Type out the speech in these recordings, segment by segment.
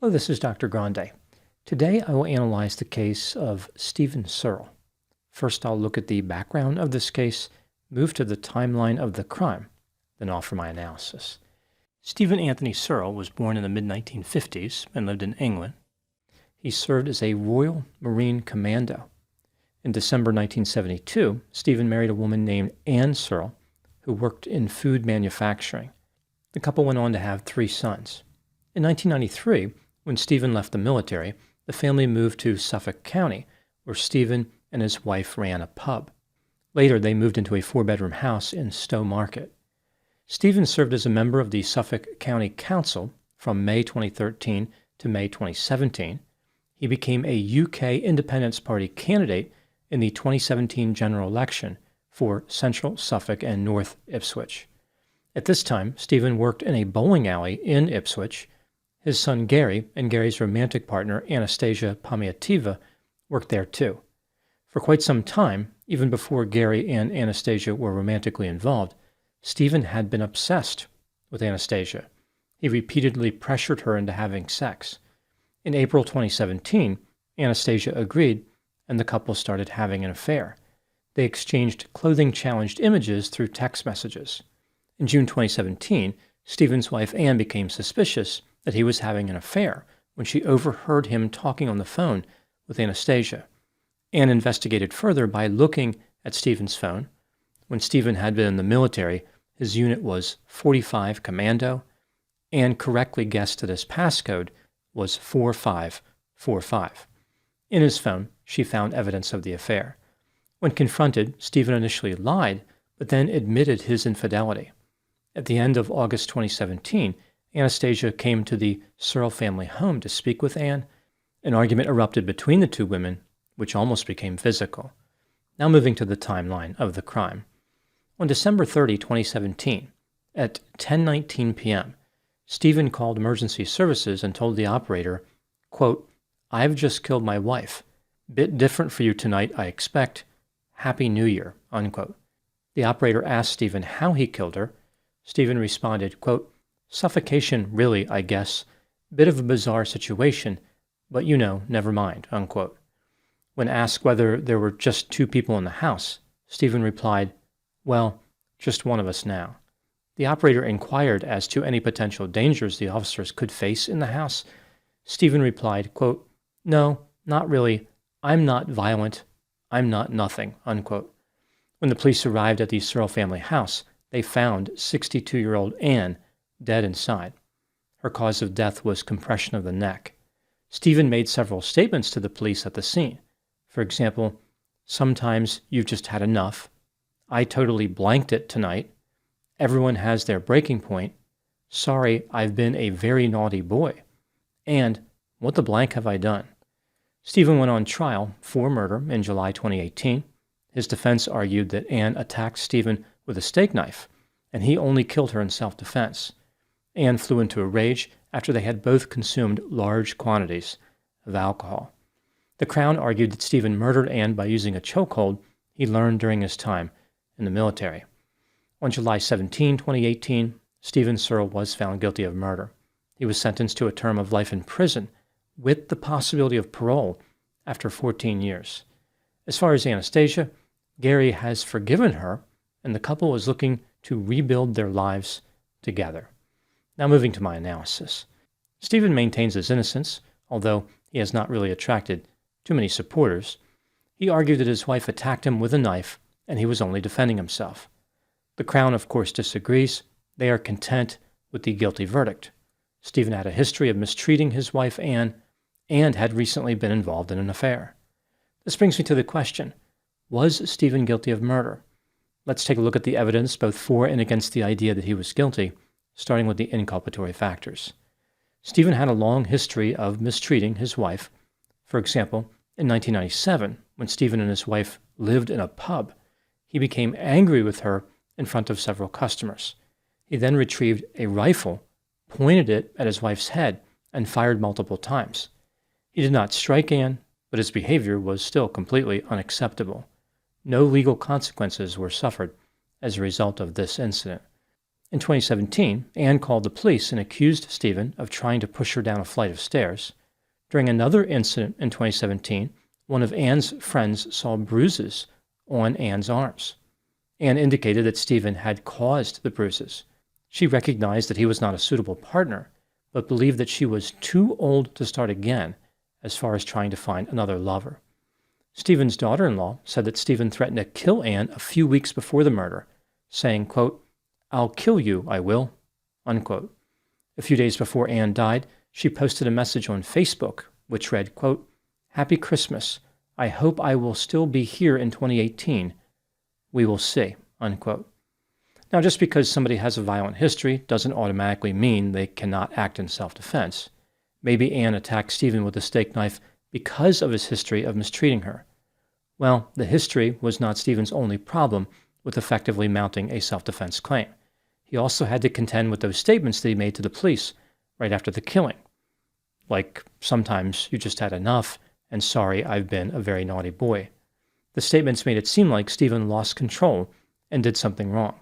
Hello, this is Dr. Grande. Today I will analyze the case of Stephen Searle. First, I'll look at the background of this case, move to the timeline of the crime, then offer my analysis. Stephen Anthony Searle was born in the mid-1950s and lived in England. He served as a Royal Marine Commando. In December 1972, Stephen married a woman named Anne Searle, who worked in food manufacturing. The couple went on to have 3 sons. In 1993, when Stephen left the military, the family moved to Suffolk County, where Stephen and his wife ran a pub. Later, they moved into a 4-bedroom house in Stowe Market. Stephen served as a member of the Suffolk County Council from May 2013 to May 2017. He became a UK Independence Party candidate in the 2017 general election for Central Suffolk and North Ipswich. At this time, Stephen worked in a bowling alley in Ipswich. His son Gary and Gary's romantic partner, Anastasia Pomiativa, worked there too. For quite some time, even before Gary and Anastasia were romantically involved, Stephen had been obsessed with Anastasia. He repeatedly pressured her into having sex. In April 2017, Anastasia agreed, and the couple started having an affair. They exchanged clothing-challenged images through text messages. In June 2017, Stephen's wife Anne became suspicious that he was having an affair when she overheard him talking on the phone with Anastasia. Anne investigated further by looking at Stephen's phone. When Stephen had been in the military, his unit was 45 Commando. Anne correctly guessed that his passcode was 4545. In his phone, she found evidence of the affair. When confronted, Stephen initially lied, but then admitted his infidelity. At the end of August 2017, Anastasia came to the Searle family home to speak with Anne. An argument erupted between the two women, which almost became physical. Now moving to the timeline of the crime. On December 30, 2017, at 10:19 p.m., Stephen called emergency services and told the operator, quote, "I've just killed my wife. Bit different for you tonight, I expect. Happy New Year," unquote. The operator asked Stephen how he killed her. Stephen responded, quote, "Suffocation, really, I guess. Bit of a bizarre situation, but never mind," unquote. When asked whether there were just 2 people in the house, Stephen replied, "Well, just one of us now." The operator inquired as to any potential dangers the officers could face in the house. Stephen replied, quote, "No, not really. I'm not violent. I'm not nothing," unquote. When the police arrived at the Searle family house, they found 62-year-old Anne dead inside. Her cause of death was compression of the neck. Stephen made several statements to the police at the scene. For example, "Sometimes you've just had enough. I totally blanked it tonight. Everyone has their breaking point. Sorry, I've been a very naughty boy. And what the blank have I done?" Stephen went on trial for murder in July 2018. His defense argued that Anne attacked Stephen with a steak knife, and he only killed her in self-defense. Anne flew into a rage after they had both consumed large quantities of alcohol. The Crown argued that Stephen murdered Anne by using a chokehold he learned during his time in the military. On July 17, 2018, Stephen Searle was found guilty of murder. He was sentenced to a term of life in prison with the possibility of parole after 14 years. As far as Anastasia, Gary has forgiven her, and the couple is looking to rebuild their lives together. Now moving to my analysis. Stephen maintains his innocence, although he has not really attracted too many supporters. He argued that his wife attacked him with a knife, and he was only defending himself. The Crown, of course, disagrees. They are content with the guilty verdict. Stephen had a history of mistreating his wife Anne, and had recently been involved in an affair. This brings me to the question, was Stephen guilty of murder? Let's take a look at the evidence both for and against the idea that he was guilty, starting with the inculpatory factors. Stephen had a long history of mistreating his wife. For example, in 1997, when Stephen and his wife lived in a pub, he became angry with her in front of several customers. He then retrieved a rifle, pointed it at his wife's head, and fired multiple times. He did not strike Anne, but his behavior was still completely unacceptable. No legal consequences were suffered as a result of this incident. In 2017, Anne called the police and accused Stephen of trying to push her down a flight of stairs. During another incident in 2017, one of Anne's friends saw bruises on Anne's arms. Anne indicated that Stephen had caused the bruises. She recognized that he was not a suitable partner, but believed that she was too old to start again as far as trying to find another lover. Stephen's daughter-in-law said that Stephen threatened to kill Anne a few weeks before the murder, saying, quote, "I'll kill you, I will," unquote. A few days before Anne died, she posted a message on Facebook, which read, quote, "Happy Christmas. I hope I will still be here in 2018. We will see," unquote. Now, just because somebody has a violent history doesn't automatically mean they cannot act in self-defense. Maybe Anne attacked Stephen with a steak knife because of his history of mistreating her. Well, the history was not Stephen's only problem with effectively mounting a self-defense claim. He also had to contend with those statements that he made to the police right after the killing. Like, "Sometimes you just had enough, and sorry, I've been a very naughty boy." The statements made it seem like Stephen lost control and did something wrong.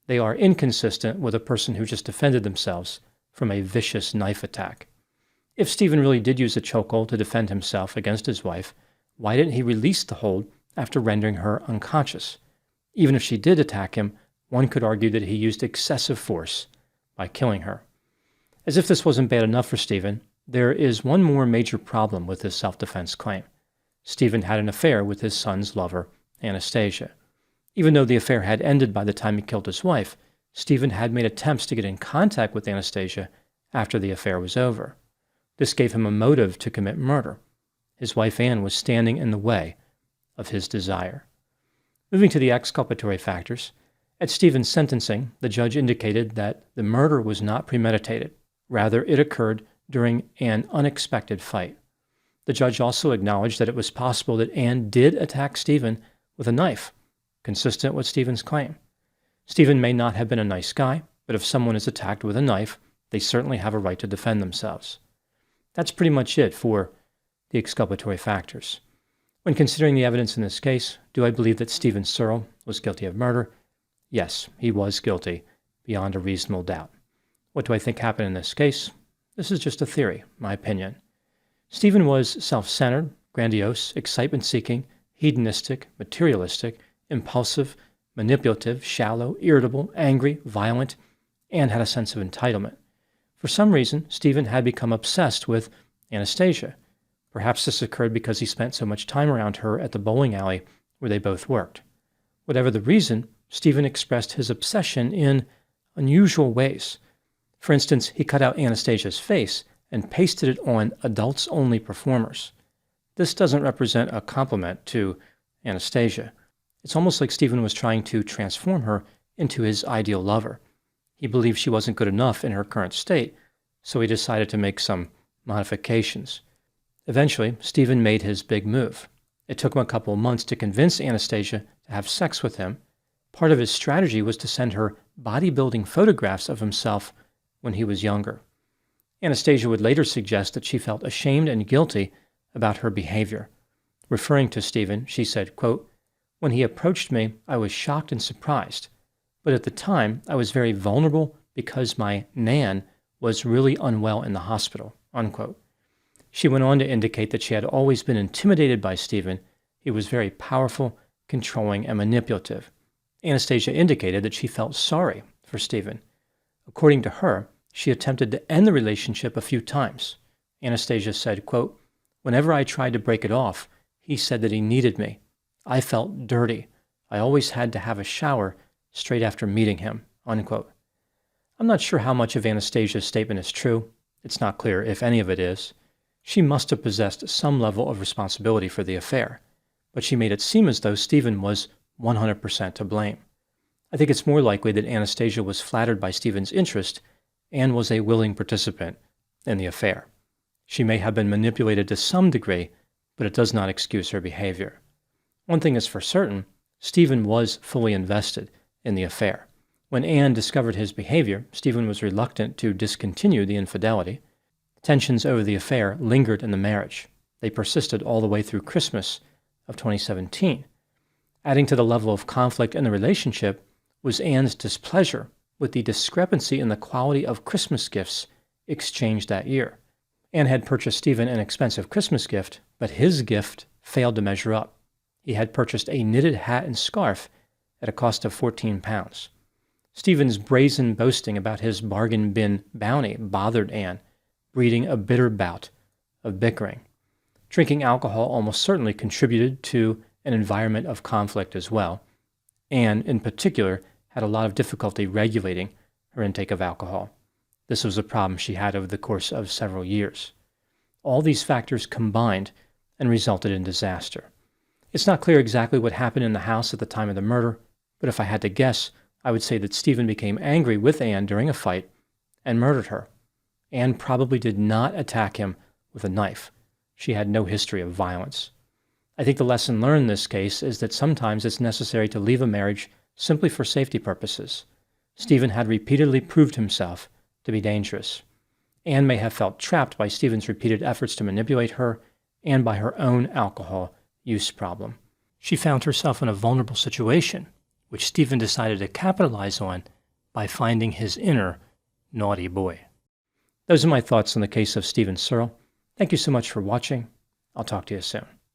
They are inconsistent with a person who just defended themselves from a vicious knife attack. If Stephen really did use a chokehold to defend himself against his wife, why didn't he release the hold after rendering her unconscious? Even if she did attack him, one could argue that he used excessive force by killing her. As if this wasn't bad enough for Stephen, there is one more major problem with his self-defense claim. Stephen had an affair with his son's lover, Anastasia. Even though the affair had ended by the time he killed his wife, Stephen had made attempts to get in contact with Anastasia after the affair was over. This gave him a motive to commit murder. His wife Anne was standing in the way of his desire. Moving to the exculpatory factors, at Stephen's sentencing, the judge indicated that the murder was not premeditated. Rather, it occurred during an unexpected fight. The judge also acknowledged that it was possible that Anne did attack Stephen with a knife, consistent with Stephen's claim. Stephen may not have been a nice guy, but if someone is attacked with a knife, they certainly have a right to defend themselves. That's pretty much it for the exculpatory factors. When considering the evidence in this case, do I believe that Stephen Searle was guilty of murder? Yes, he was guilty, beyond a reasonable doubt. What do I think happened in this case? This is just a theory, my opinion. Stephen was self-centered, grandiose, excitement-seeking, hedonistic, materialistic, impulsive, manipulative, shallow, irritable, angry, violent, and had a sense of entitlement. For some reason, Stephen had become obsessed with Anastasia. Perhaps this occurred because he spent so much time around her at the bowling alley where they both worked. Whatever the reason, Stephen expressed his obsession in unusual ways. For instance, he cut out Anastasia's face and pasted it on adults-only performers. This doesn't represent a compliment to Anastasia. It's almost like Stephen was trying to transform her into his ideal lover. He believed she wasn't good enough in her current state, so he decided to make some modifications. Eventually, Stephen made his big move. It took him a couple of months to convince Anastasia to have sex with him. Part of his strategy was to send her bodybuilding photographs of himself when he was younger. Anastasia would later suggest that she felt ashamed and guilty about her behavior. Referring to Stephen, she said, quote, "When he approached me, I was shocked and surprised. But at the time, I was very vulnerable because my Nan was really unwell in the hospital," unquote. She went on to indicate that she had always been intimidated by Stephen. He was very powerful, controlling, and manipulative. Anastasia indicated that she felt sorry for Stephen. According to her, she attempted to end the relationship a few times. Anastasia said, quote, "Whenever I tried to break it off, he said that he needed me. I felt dirty. I always had to have a shower straight after meeting him," unquote. I'm not sure how much of Anastasia's statement is true. It's not clear if any of it is. She must have possessed some level of responsibility for the affair, but she made it seem as though Stephen was 100% to blame. I think it's more likely that Anastasia was flattered by Stephen's interest and was a willing participant in the affair. She may have been manipulated to some degree, but it does not excuse her behavior. One thing is for certain, Stephen was fully invested in the affair. When Anne discovered his behavior, Stephen was reluctant to discontinue the infidelity. Tensions over the affair lingered in the marriage. They persisted all the way through Christmas of 2017. Adding to the level of conflict in the relationship was Anne's displeasure with the discrepancy in the quality of Christmas gifts exchanged that year. Anne had purchased Stephen an expensive Christmas gift, but his gift failed to measure up. He had purchased a knitted hat and scarf at a cost of £14. Stephen's brazen boasting about his bargain bin bounty bothered Anne, breeding a bitter bout of bickering. Drinking alcohol almost certainly contributed to an environment of conflict as well. Anne, in particular, had a lot of difficulty regulating her intake of alcohol. This was a problem she had over the course of several years. All these factors combined and resulted in disaster. It's not clear exactly what happened in the house at the time of the murder, but if I had to guess, I would say that Stephen became angry with Anne during a fight and murdered her. Anne probably did not attack him with a knife. She had no history of violence. I think the lesson learned in this case is that sometimes it's necessary to leave a marriage simply for safety purposes. Stephen had repeatedly proved himself to be dangerous. Anne may have felt trapped by Stephen's repeated efforts to manipulate her and by her own alcohol use problem. She found herself in a vulnerable situation, which Stephen decided to capitalize on by finding his inner naughty boy. Those are my thoughts on the case of Stephen Searle. Thank you so much for watching. I'll talk to you soon.